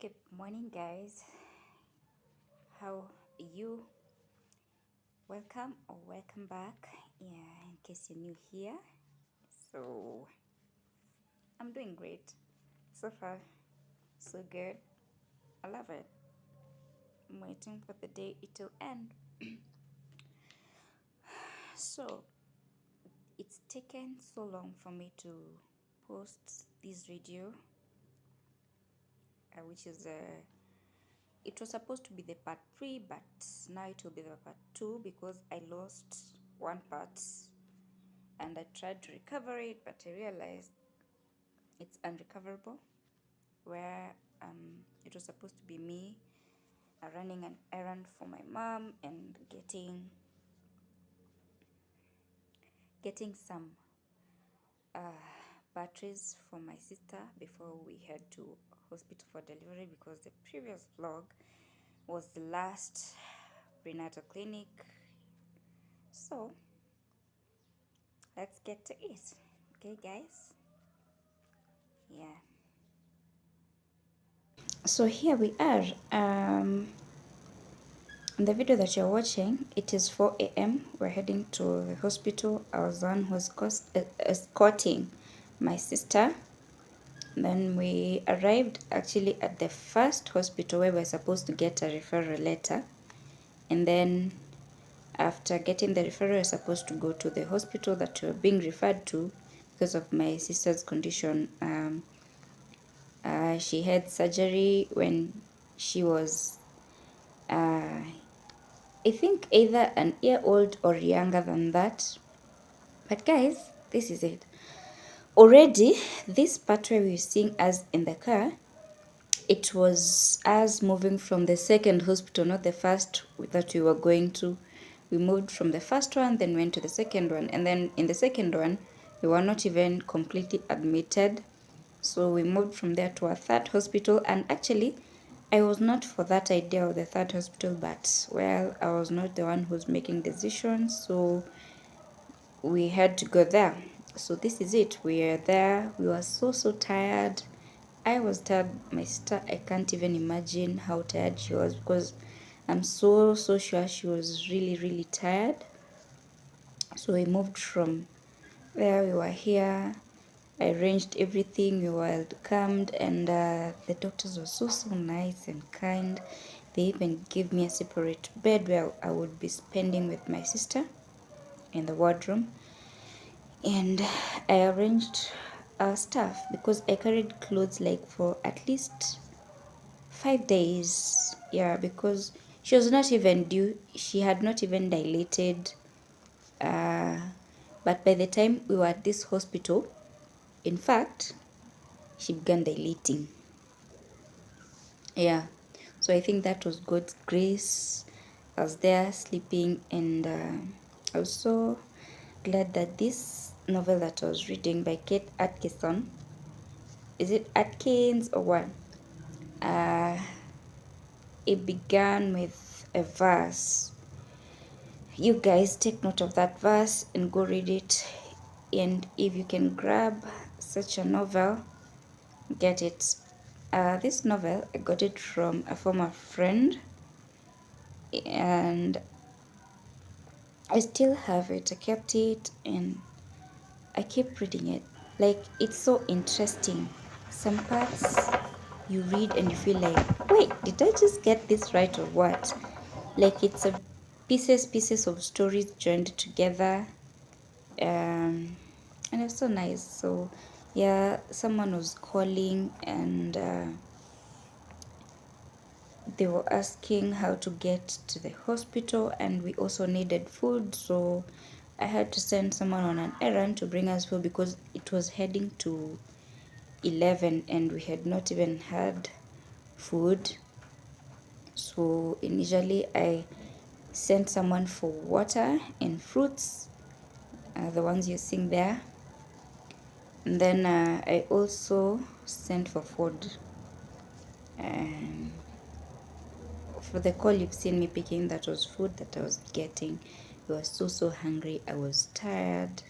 Good morning, guys. How are you? Welcome or welcome back. Yeah, in case you're new here. So, I'm doing great. So far, so good. I love it. I'm waiting for the day it will end. So, it's taken so long for me to post this video, which is it was supposed to be the part 3, but now it will be the part 2 because I lost one part and I tried to recover it, but I realized it's unrecoverable, where it was supposed to be me running an errand for my mom and getting some batteries for my sister before we head to hospital for delivery, because the previous vlog was the last prenatal clinic. So let's get to it. Okay, guys? Yeah. So here we are. The video that you're watching, it is 4 a.m. We're heading to the hospital. I was the one who was escorting my sister. Then we arrived actually at the first hospital where we're supposed to get a referral letter. And then after getting the referral, we're supposed to go to the hospital that we're being referred to because of my sister's condition. She had surgery when she was I think either an year old or younger than that. But guys, this is it. Already, this part where we're seeing us in the car, it was us moving from the second hospital, not the first that we were going to. We moved from the first one, then went to the second one. And then in the second one, we were not even completely admitted. So we moved from there to a third hospital. And actually, I was not for that idea of the third hospital, but well, I was not the one who's making decisions, so we had to go there. So this is it. We are there. We were so tired. I was tired. My sister, I can't even imagine how tired she was, because I'm so sure she was really tired. So we moved from there. We were here. I arranged everything. We were welcomed, and the doctors were so nice and kind. They even gave me a separate bed where I would be spending with my sister in the wardroom. And I arranged stuff because I carried clothes like for at least 5 days. Yeah, because she was not even due. She had not even dilated. But by the time we were at this hospital, in fact, she began dilating. Yeah, so I think that was God's grace. I was there sleeping, and I was so glad that this novel that I was reading by Kate Atkinson, is it Atkins or what? It began with a verse. You guys take note of that verse and go read it. And if you can grab such a novel, get it. This novel, I got it from a former friend, and I still have it. I kept it and I keep reading it. Like, it's so interesting. Some parts you read and you feel like, wait, did I just get this right or what? Like, it's a pieces of stories joined together. And it's so nice. So yeah, someone was calling, and they were asking how to get to the hospital, and we also needed food, so I had to send someone on an errand to bring us food because it was heading to 11 and we had not even had food. So initially I sent someone for water and fruits, the ones you're seeing there, and then I also sent for food. For the call you've seen me picking, that was food that I was getting. I was so hungry. I was tired.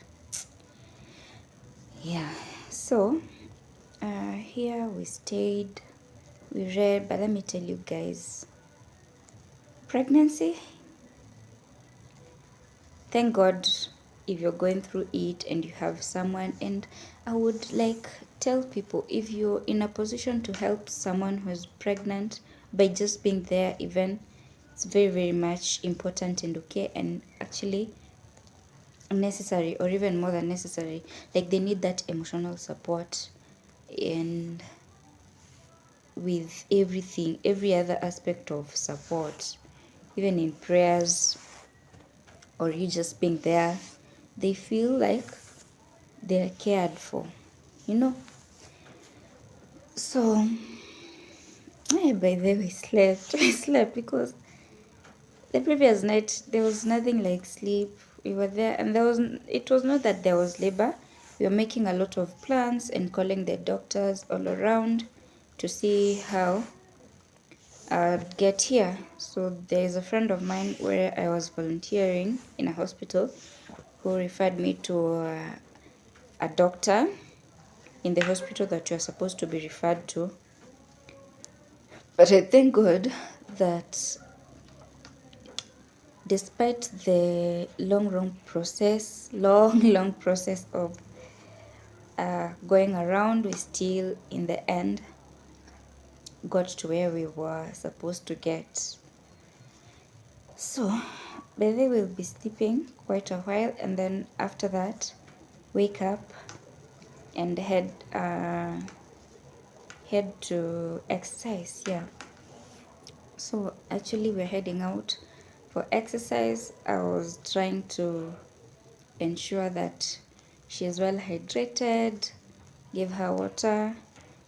Yeah, so here we stayed. we read, but let me tell you guys, pregnancy, thank God if you're going through it and you have someone. And I would like tell people, if you're in a position to help someone who's pregnant by just being there, even, it's very, very much important and okay, and actually necessary, or even more than necessary. Like, they need that emotional support, and with everything, every other aspect of support, even in prayers, or you just being there, they feel like they're cared for, you know. So by the way, we slept. I slept because the previous night there was nothing like sleep. We were there, and it was not that there was labor. We were making a lot of plans and calling the doctors all around to see how I'd get here. So there is a friend of mine where I was volunteering in a hospital who referred me to a doctor in the hospital that you're supposed to be referred to. But I thank God that despite the long process of going around, we still, in the end, got to where we were supposed to get. So, by the way, we'll be sleeping quite a while, and then after that, wake up and head to exercise. Yeah. So actually, we're heading out for exercise. I was trying to ensure that she is well hydrated, give her water.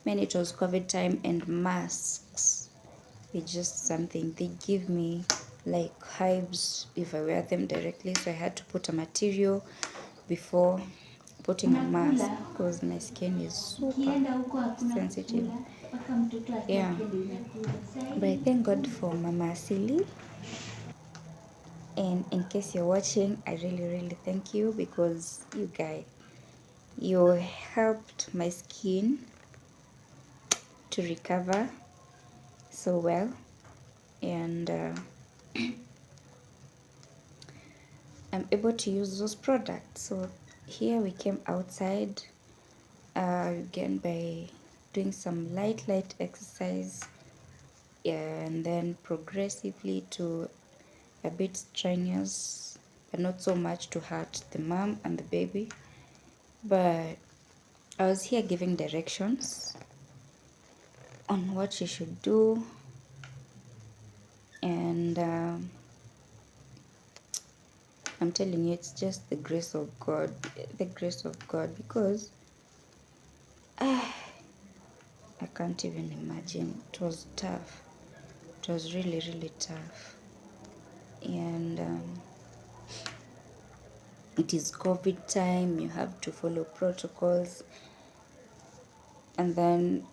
Man, it was COVID time, and masks, they just something. They give me like hives if I wear them directly. So I had to put a material before putting a mask because my skin is super sensitive. Yeah. But I thank God for Mama Asili. And in case you're watching, I really, really thank you, because you guys, you helped my skin to recover so well. And I'm able to use those products. So here we came outside again by doing some light exercise, and then progressively to a bit strenuous, but not so much to hurt the mom and the baby. But I was here giving directions on what she should do, and I'm telling you, it's just the grace of God, because I can't even imagine. It was tough. It was really, really tough. And it is COVID time. You have to follow protocols. And then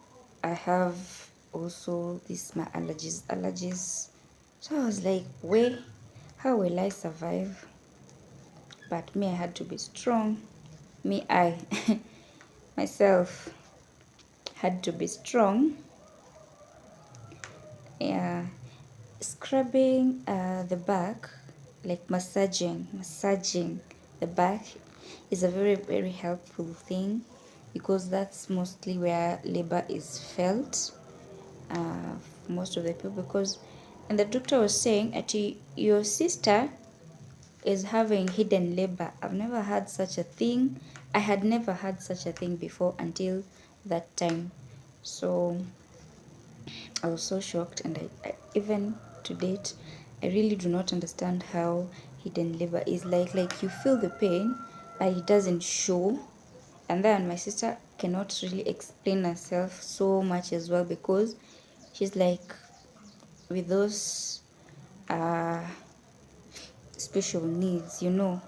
I have also my allergies. So I was like, wait, how will I survive? But me, I had to be strong. I myself had to be strong. Yeah. Scrubbing the back, like massaging the back, is a very, very helpful thing, because that's mostly where labor is felt for most of the people. Because, and the doctor was saying, your sister is having hidden labor. I've never had such a thing. I had never had such a thing before until that time. So I was so shocked, and I even to date, I really do not understand how hidden labor is like. Like, you feel the pain, but it doesn't show. And then my sister cannot really explain herself so much as well, because she's like with those special needs, And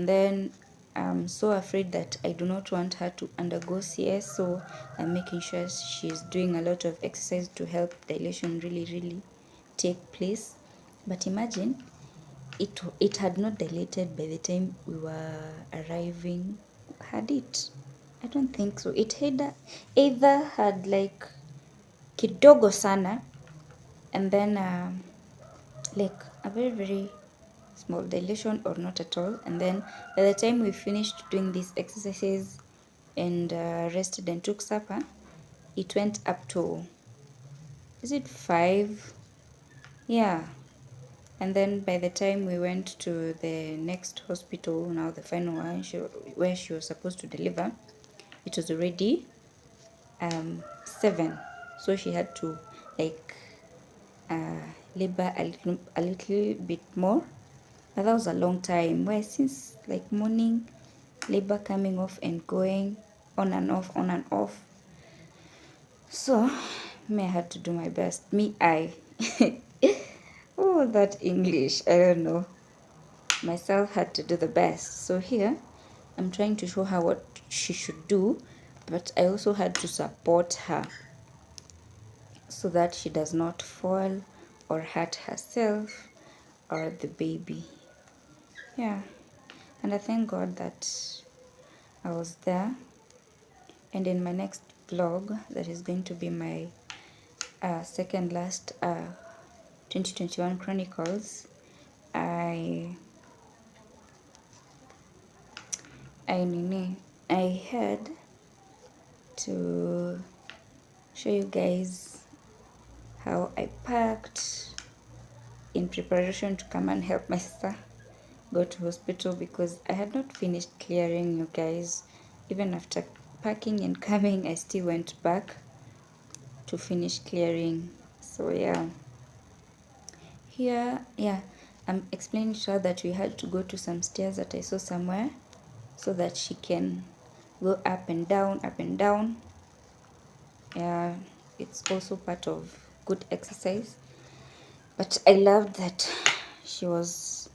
then I'm so afraid that I do not want her to undergo CS, so I'm making sure she's doing a lot of exercise to help dilation really, really take place. But imagine, it had not dilated by the time we were arriving. Had it? I don't think so. It either had like kidogo sana, and then like a very very small dilation or not at all. And then by the time we finished doing these exercises and rested and took supper, it went up to, is it 5? Yeah. And then by the time we went to the next hospital, now the final one, where she was supposed to deliver, it was already 7. So she had to like labor a little bit more. But that was a long time. Why, since like morning labor coming off and going on and off, on and off. So me, I had to do my best. Oh, that English, I don't know. Myself had to do the best. So here I'm trying to show her what she should do, but I also had to support her so that she does not fall or hurt herself or the baby. Yeah. And I thank God that I was there. And in my next vlog, that is going to be my second last 2021 chronicles, I had to show you guys how I packed in preparation to come and help my sister go to hospital, because I had not finished clearing, you guys. Even after packing and coming, I still went back to finish clearing. So yeah, here, yeah, I'm explaining to her that we had to go to some stairs that I saw somewhere so that she can go up and down, up and down. Yeah, it's also part of good exercise. But I loved that she was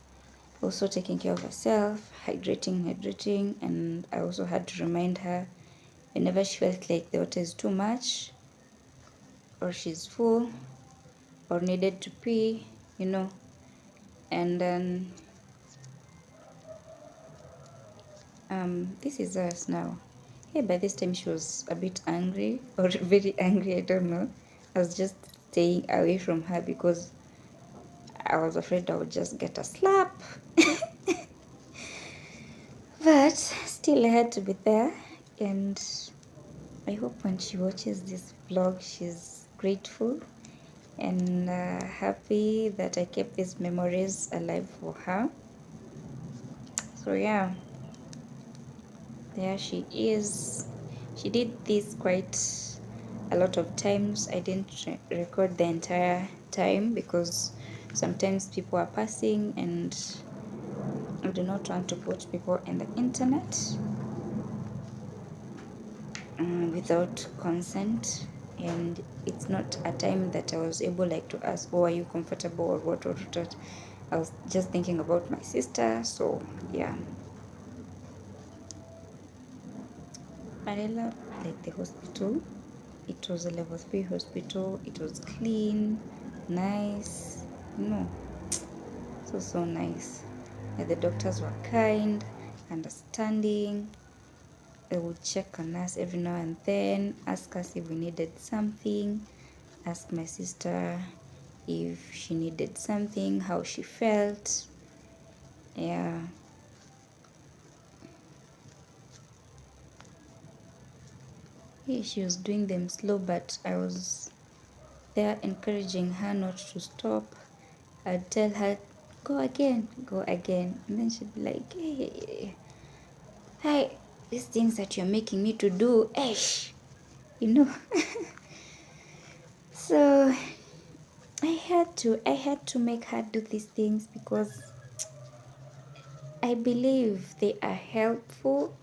also taking care of herself, hydrating, and I also had to remind her whenever she felt like the water is too much or she's full or needed to pee, you know. And then this is us now. Hey, by this time she was a bit angry or very angry, I don't know. I was just staying away from her because I was afraid I would just get a slap. But still I had to be there, and I hope when she watches this vlog she's grateful and happy that I kept these memories alive for her. So yeah, there she is. She did this quite a lot of times. I didn't record the entire time because sometimes people are passing and I do not want to put people in the internet without consent, and it's not a time that I was able like to ask, oh, are you comfortable or what. I was just thinking about my sister. So yeah, but I love like the hospital. It was a level 3 hospital. It was clean, nice, so nice. And the doctors were kind, understanding. They would check on us every now and then, ask us if we needed something, ask my sister if she needed something, how she felt. Yeah. Yeah, she was doing them slow, but I was there encouraging her not to stop. I'd tell her, go again, go again. And then she'd be like, hey, these things that you're making me to do, you know. So I had to make her do these things because I believe they are helpful,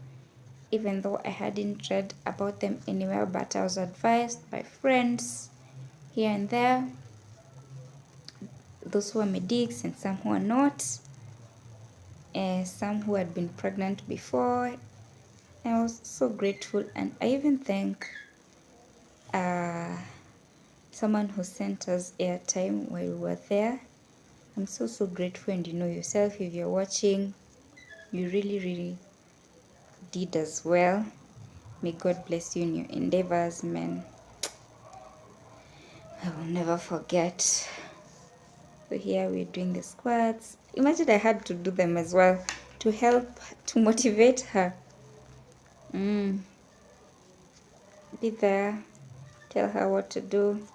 even though I hadn't read about them anywhere, but I was advised by friends here and there, those who are medics and some who are not, some who had been pregnant before. I was so grateful, and I even thank someone who sent us airtime while we were there. I'm so grateful, and you know yourself, if you're watching, you really did as well. May God bless you in your endeavors, man. I will never forget. So here we're doing the squats. Imagine I had to do them as well to help, to motivate her. Be there, tell her what to do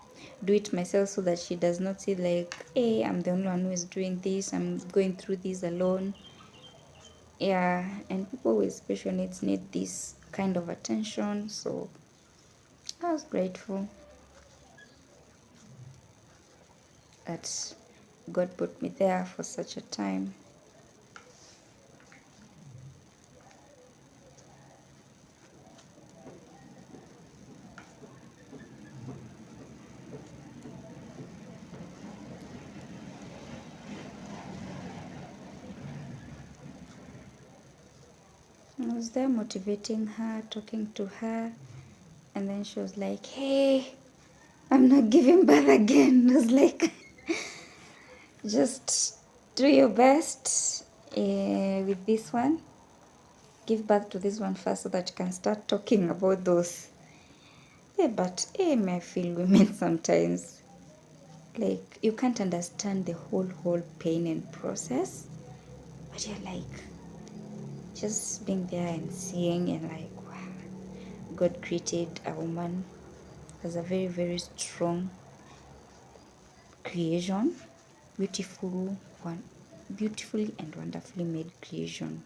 it myself so that she does not see like, hey, I'm the only one who is doing this, I'm going through this alone. Yeah, and people with special needs need this kind of attention, so I was grateful that God put me there for such a time. I was there motivating her, talking to her, and then she was like, hey, I'm not giving birth again. I was like, just do your best with this one. Give birth to this one first so that you can start talking about those. Yeah, but may I feel women sometimes. Like, you can't understand the whole pain and process. But you're like, just being there and seeing and like, wow, God created a woman as a very, very strong creation. Beautifully and wonderfully made creation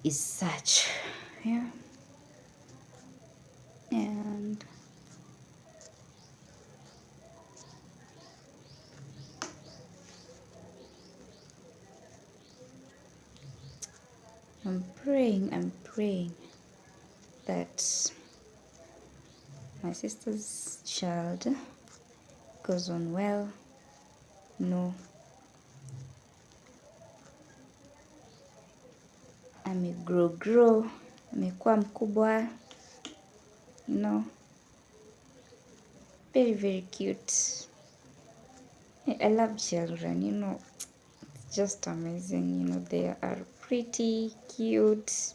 is such. Yeah. And I'm praying that my sister's child goes on well. No, amegrow, amekuwa mkubwa, you know, very, very cute. I love children, you know, it's just amazing, you know, they are pretty, cute,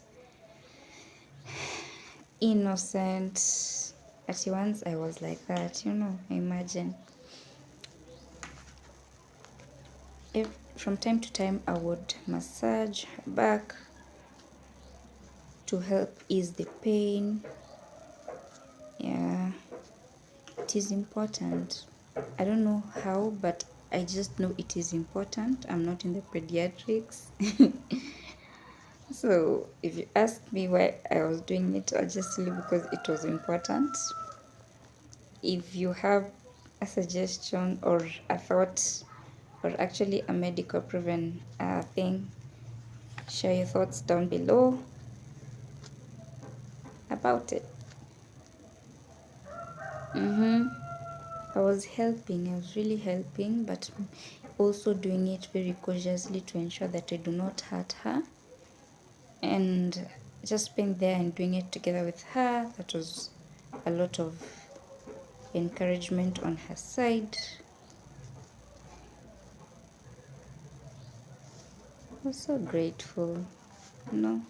innocent. At once I was like that, you know, imagine. From time to time I would massage her back to help ease the pain. Yeah, it is important. I don't know how, but I just know it is important. I'm not in the pediatrics. So if you ask me why I was doing it, I'll just tell you because it was important. If you have a suggestion or a thought or actually a medical proven thing, share your thoughts down below about it. I was really helping, but also doing it very cautiously to ensure that I do not hurt her. And just being there and doing it together with her, that was a lot of encouragement on her side. I was so grateful, you know.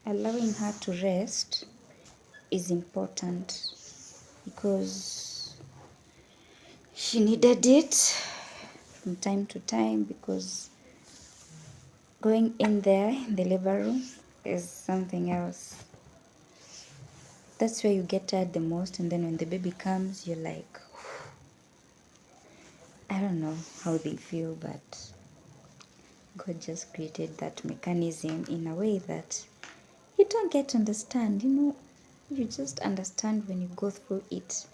Allowing her to rest is important because she needed it from time to time, because going in there in the labor room is something else. That's where you get tired the most, and then when the baby comes, you're like, I don't know how they feel, but God just created that mechanism in a way that you don't get to understand, you know. You just understand when you go through it.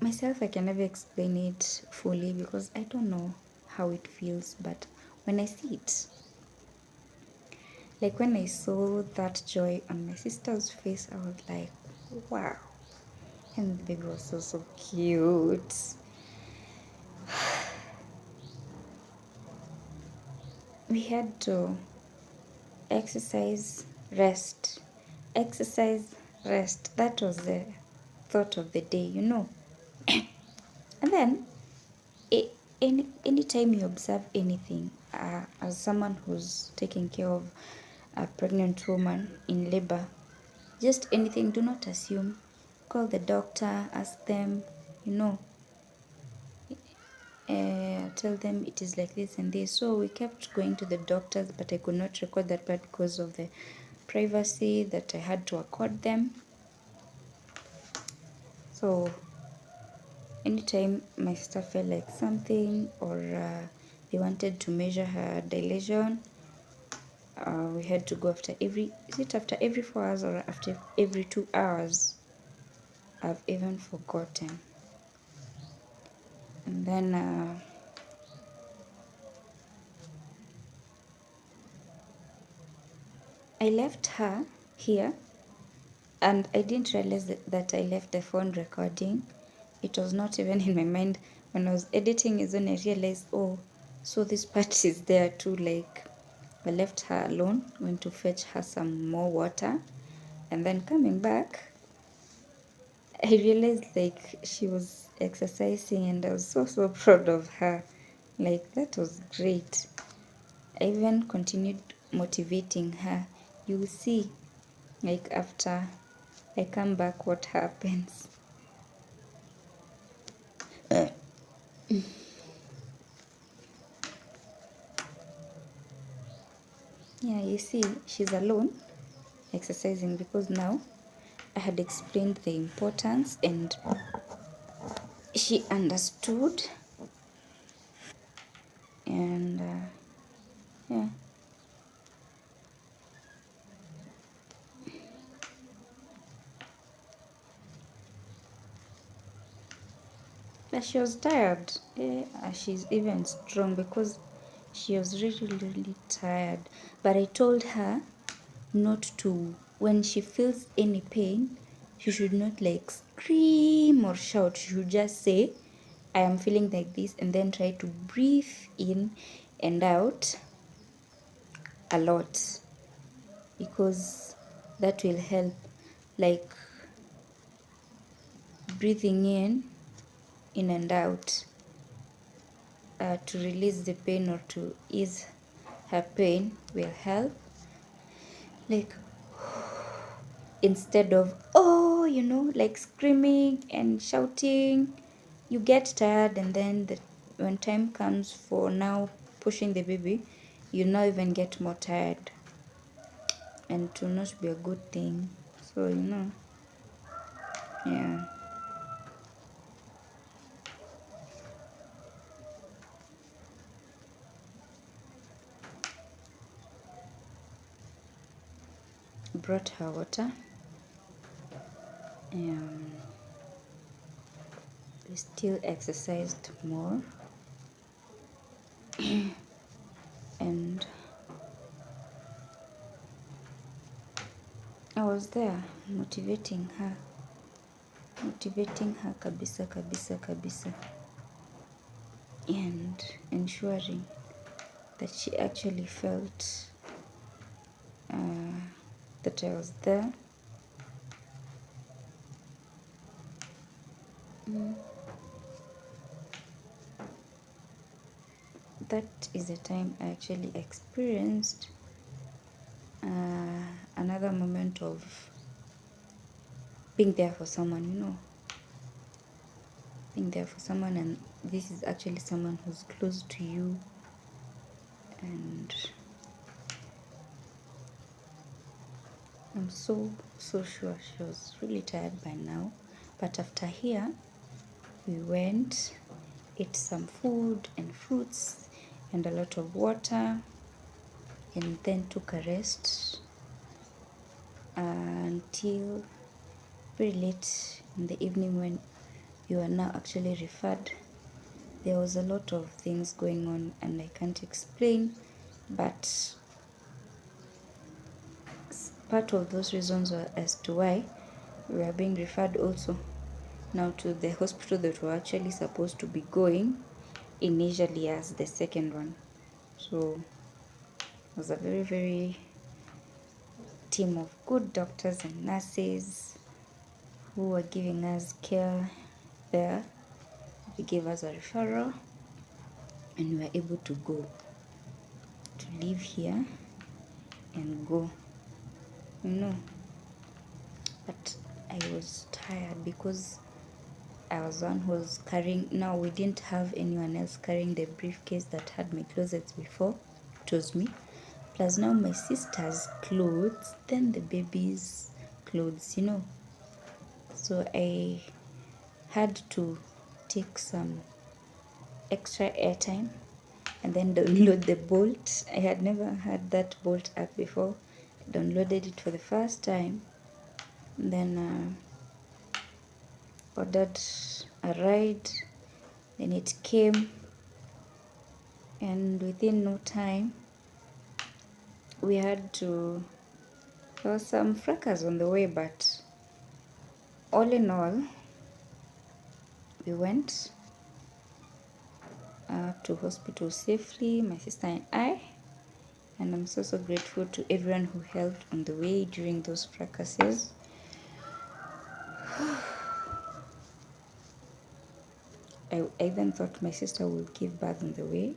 Myself, I can never explain it fully because I don't know how it feels, but when I see it, like when I saw that joy on my sister's face, I was like, Wow. And the baby was so cute. We had to exercise, rest. Exercise, rest. That was the thought of the day. And then, anytime you observe anything, as someone who's taking care of a pregnant woman in labor, just anything, do not assume. Call the doctor, ask them, tell them it is like this and this. So we kept going to the doctors, but I could not record that part because of the privacy that I had to accord them. So anytime my sister felt like something, or they wanted to measure her dilation, we had to go after every 4 hours or after every 2 hours? I've even forgotten. And then I left her here, and I didn't realize that I left the phone recording. It was not even in my mind. When I was editing is when I realized, oh, so this part is there too. Like, I left her alone, went to fetch her some more water, and then coming back, I realized like she was exercising, and I was so proud of her. Like, that was great. I even continued motivating her. You will see, like, after I come back, what happens. Yeah, you see, she's alone exercising because now I had explained the importance and she understood. And yeah. But she was tired. She's even strong because she was really tired. But I told her not to, when she feels any pain, she should not like scream or shout. She should just say, I am feeling like this, and then try to breathe in and out a lot, because that will help. Like, breathing in and out, to release the pain or to ease her pain will help. Like, instead of, oh, like screaming and shouting, you get tired, and then when time comes for now pushing the baby, you now even get more tired, and to not be a good thing. So yeah. Brought her water. We still exercised more. And I was there motivating her kabisa kabisa, and ensuring that she actually felt that I was there. That is the time I actually experienced another moment of being there for someone, being there for someone, and this is actually someone who's close to you. And I'm so sure she was really tired by now. But after here, we went, ate some food and fruits and a lot of water, and then took a rest until very late in the evening, when you are now actually referred. There was a lot of things going on and I can't explain, but part of those reasons were as to why we are being referred also now to the hospital that we're actually supposed to be going initially as the second one. So it was a very, very team of good doctors and nurses who were giving us care there. They gave us a referral and we were able to go, to live here and go, you know. But I was tired because I was one who was carrying. Now we didn't have anyone else carrying the briefcase that had my closets before. It was me. Plus now my sister's clothes, then the baby's clothes, you know. So I had to take some extra airtime and then download the Bolt. I had never had that Bolt app before. I downloaded it for the first time. Then ordered a ride. Then it came, and within no time we had to, there was some fracas on the way, but all in all we went to hospital safely, my sister and I. And I'm so grateful to everyone who helped on the way during those fracases. I even thought my sister would give birth on the way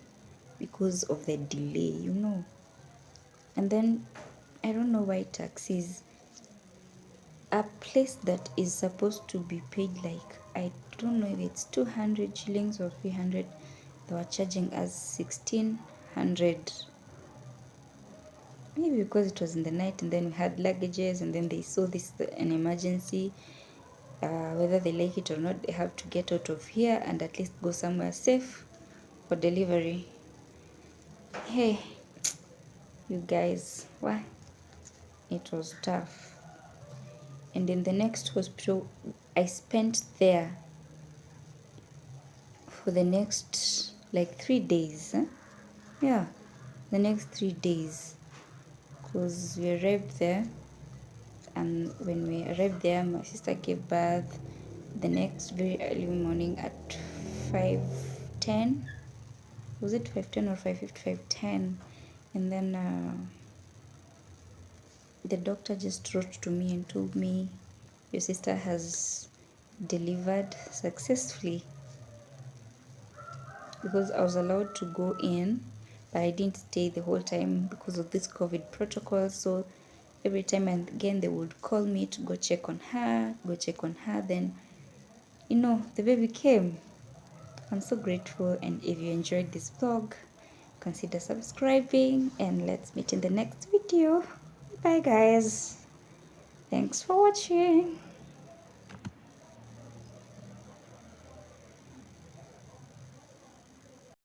because of the delay, you know. And then I don't know why taxis, a place that is supposed to be paid like, I don't know if it's 200 shillings or 300, they were charging us 1600. Maybe because it was in the night and then we had luggages and then they saw this an emergency. Whether they like it or not, they have to get out of here and at least go somewhere safe for delivery. Hey, you guys, why? It was tough. And in the next hospital, I spent there for the next like 3 days. Yeah, the next 3 days. Because we arrived there, and when we arrived there, my sister gave birth the next very early morning at 5:10. Was it 5:10 or 5:55? 10. And then the doctor just wrote to me and told me, your sister has delivered successfully. Because I was allowed to go in, but I didn't stay the whole time because of this COVID protocol. So every time and again they would call me to go check on her. Then, you know, the baby came. I'm so grateful, and if you enjoyed this vlog, consider subscribing, and let's meet in the next video. Bye guys. Thanks for watching.